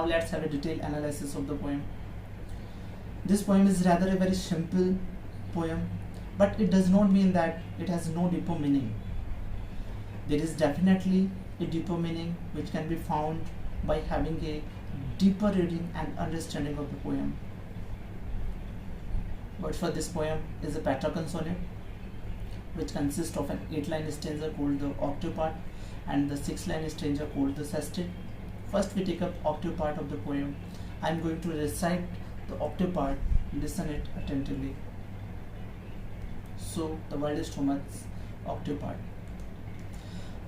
Now let's have a detailed analysis of the poem. This poem is rather a very simple poem, but it does not mean that it has no deeper meaning. There is definitely a deeper meaning which can be found by having a deeper reading and understanding of the poem. But for this poem is a Petrarchan sonnet, which consists of an 8-line stanza called the octave part and the 6-line stanza called the sestet. First we take up octave part of the poem. I am going to recite the octave part, listen it attentively. So the world is too much, octave part.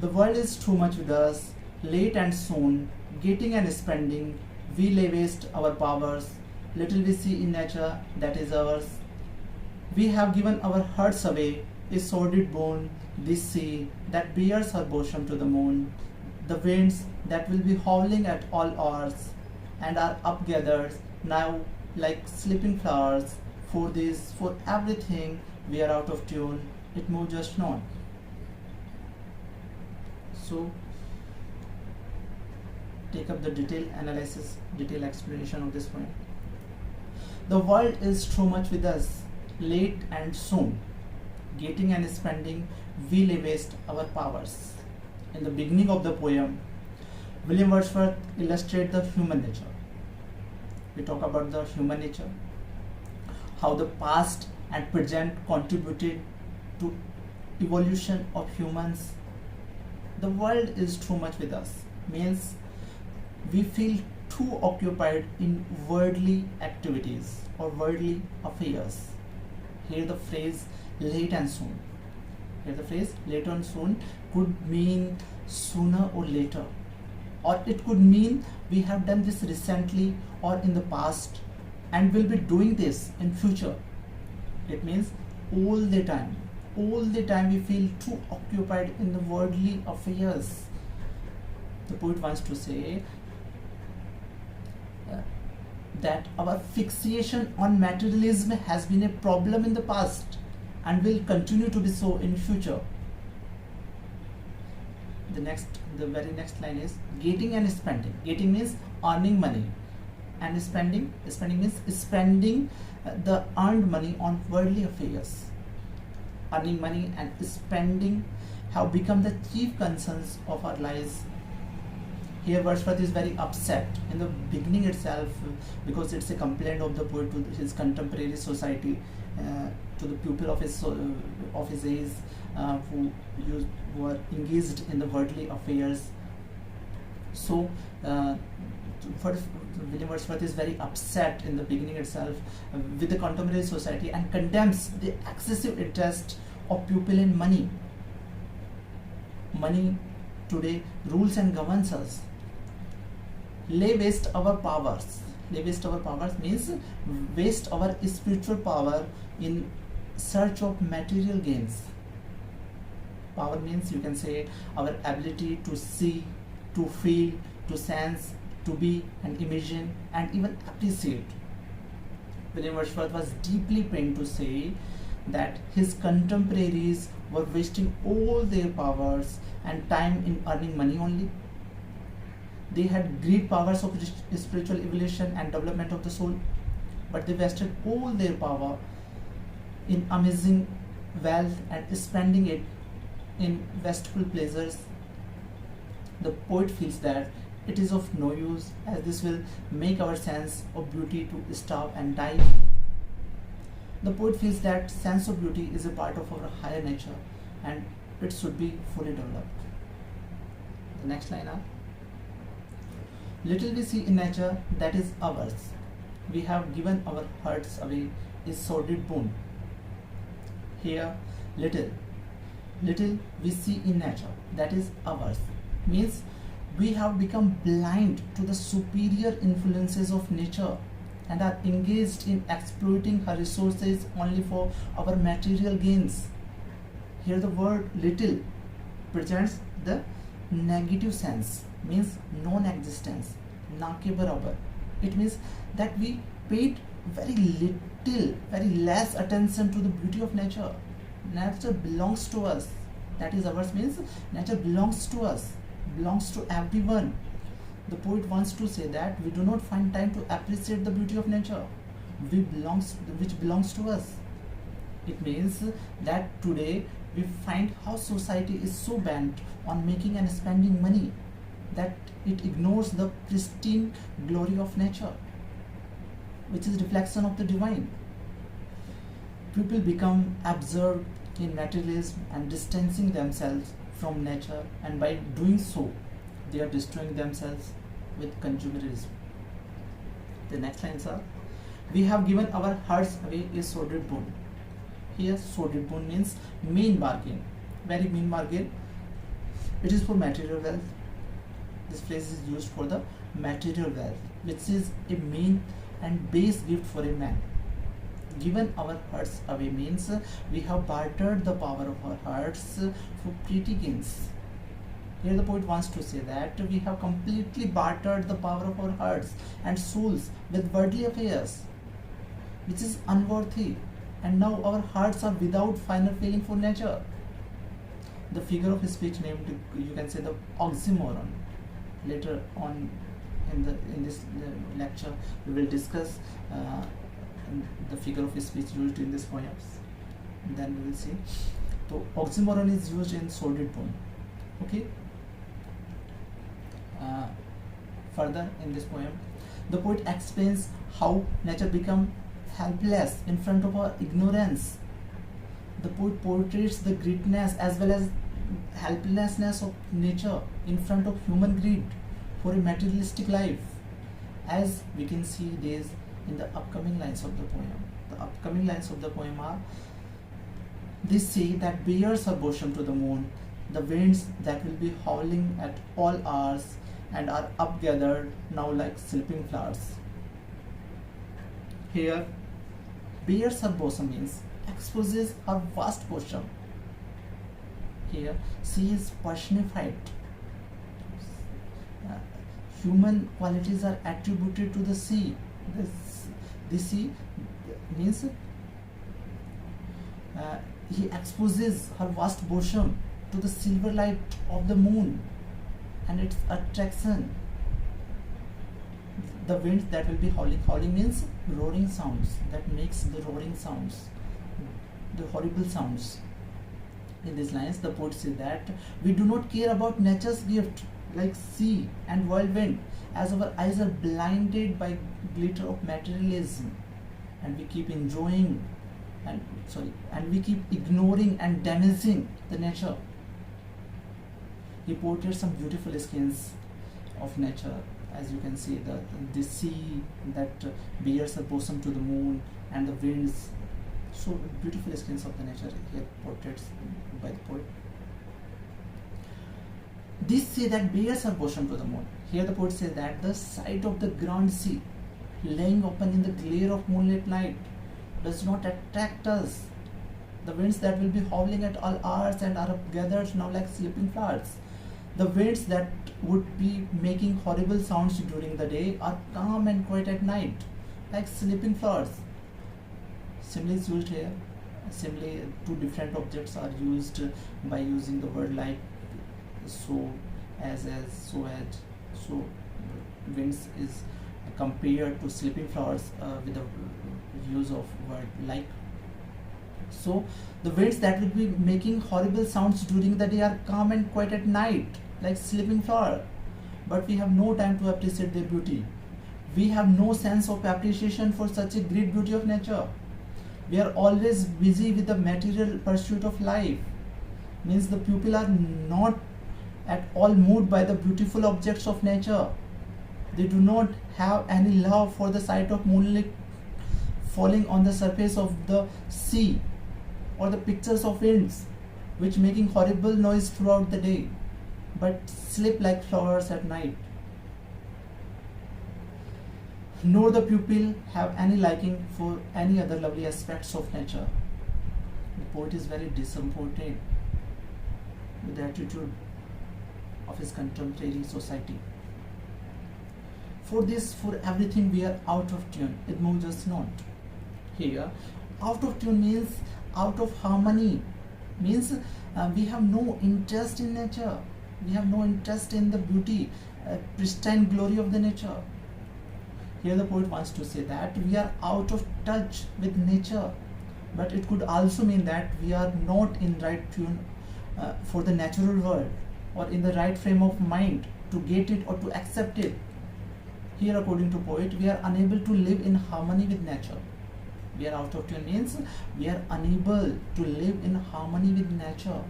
The world is too much with us, late and soon, getting and spending, we lay waste our powers, little we see in nature that is ours. We have given our hearts away, a sordid bone, this sea that bears her bosom to the moon, the winds that will be howling at all hours, and are upgathered now like sleeping flowers. For this, for everything, we are out of tune, it moves us not. So, take up the detailed analysis, detailed explanation of this poem. The world is too much with us, late and soon, getting and spending, we lay waste our powers. In the beginning of the poem, William Wordsworth illustrates the human nature. We talk about the human nature, how the past and present contributed to evolution of humans. The world is too much with us means we feel too occupied in worldly activities or worldly affairs. Here the phrase late and soon. Here the phrase late and soon could mean sooner or later, or it could mean we have done this recently or in the past and will be doing this in future. It means all the time we feel too occupied in the worldly affairs. The poet wants to say that our fixation on materialism has been a problem in the past and will continue to be so in future. The very next line is getting and spending. Getting means earning money, and spending means spending the earned money on worldly affairs. Earning money and spending have become the chief concerns of our lives. Here Wordsworth is very upset in the beginning itself because it's a complaint of the poet to his contemporary society, to the people of his age who are engaged in the worldly affairs. So William Wordsworth is very upset in the beginning itself with the contemporary society and condemns the excessive interest of people in money. Money today rules and governs us. Lay waste our powers. Lay waste our powers means waste our spiritual power in search of material gains. Power means you can say our ability to see, to feel, to sense, to be and imagine and even appreciate. William Wordsworth was deeply pained to say that his contemporaries were wasting all their powers and time in earning money only. They had great powers of spiritual evolution and development of the soul, but they wasted all their power in amazing wealth and spending it in wasteful pleasures. The poet feels that it is of no use, as this will make our sense of beauty to starve and die. The poet feels that sense of beauty is a part of our higher nature and it should be fully developed. The next line are, little we see in nature that is ours. We have given our hearts away, is sordid boon. Here, little we see in nature that is ours means we have become blind to the superior influences of nature and are engaged in exploiting her resources only for our material gains. Here the word little presents the negative sense, means non-existence, na ke barabar. It means that we paid very little, very less attention to the beauty of nature. Nature belongs to us. That is ours means nature belongs to us, belongs to everyone. The poet wants to say that we do not find time to appreciate the beauty of nature which belongs to us. It means that today we find how society is so bent on making and spending money that it ignores the pristine glory of nature, which is reflection of the divine. People become absorbed in materialism and distancing themselves from nature, and by doing so they are destroying themselves with consumerism. The next lines are, we have given our hearts away a sordid boon. Here sordid boon means mean bargain, very mean bargain. It is for material wealth. This phrase is used for the material wealth, which is a mean and base gift for a man. Given our hearts away means we have bartered the power of our hearts for pretty gains. Here the poet wants to say that we have completely bartered the power of our hearts and souls with worldly affairs, which is unworthy, and now our hearts are without final feeling for nature. The figure of speech named, you can say, the oxymoron. Later on in this lecture we will discuss the figure of speech used in these poems. Then we will see. So oxymoron is used in sordid poem. Okay. Further in this poem, the poet explains how nature become helpless in front of our ignorance. The poet portrays the greatness as well as helplessness of nature in front of human greed for a materialistic life, as we can see this in the upcoming lines of the poem. The upcoming lines of the poem are, they say that bears are bosom to the moon, the winds that will be howling at all hours and are upgathered now like sleeping flowers. Here, bears her bosom means exposes her vast bosom. Here, she is personified. Human qualities are attributed to the sea. The sea means he exposes her vast bosom to the silver light of the moon and its attraction. The wind that will be howling. Howling means roaring sounds, that makes the roaring sounds, the horrible sounds. In these lines, the poet says that we do not care about nature's gift like sea and whirlwind, as our eyes are blinded by glitter of materialism, and we keep enjoying and we keep ignoring and damaging the nature. He portrayed some beautiful skins of nature, as you can see, the sea that bears her bosom to the moon, and the winds. So beautiful skins of the nature here portrayed by the poet. This sea that bears her bosom to the moon. Here the poet says that the sight of the grand sea laying open in the glare of moonlit night does not attract us. The winds that will be howling at all hours and are gathered now like sleeping flowers. The winds that would be making horrible sounds during the day are calm and quiet at night, like sleeping flowers. Simile is used here. Simile, two different objects are used by using the word like, so, as, so as. So winds is compared to sleeping flowers with the use of word like. So the winds that will be making horrible sounds during the day are calm and quiet at night, like sleeping flower. But we have no time to appreciate their beauty. We have no sense of appreciation for such a great beauty of nature. We are always busy with the material pursuit of life. Means the people are not at all moved by the beautiful objects of nature. They do not have any love for the sight of moonlight falling on the surface of the sea, or the pictures of winds which making horrible noise throughout the day but sleep like flowers at night. Nor the pupil have any liking for any other lovely aspects of nature. The poet is very disappointed with the attitude of his contemporary society. For this, for everything we are out of tune, it moves us not. Here, out of tune means out of harmony, means we have no interest in nature, we have no interest in the beauty pristine glory of the nature. Here the poet wants to say that we are out of touch with nature, but it could also mean that we are not in right tune for the natural world, or in the right frame of mind to get it or to accept it. Here, according to poet, we are unable to live in harmony with nature. We are out of tune means we are unable to live in harmony with nature.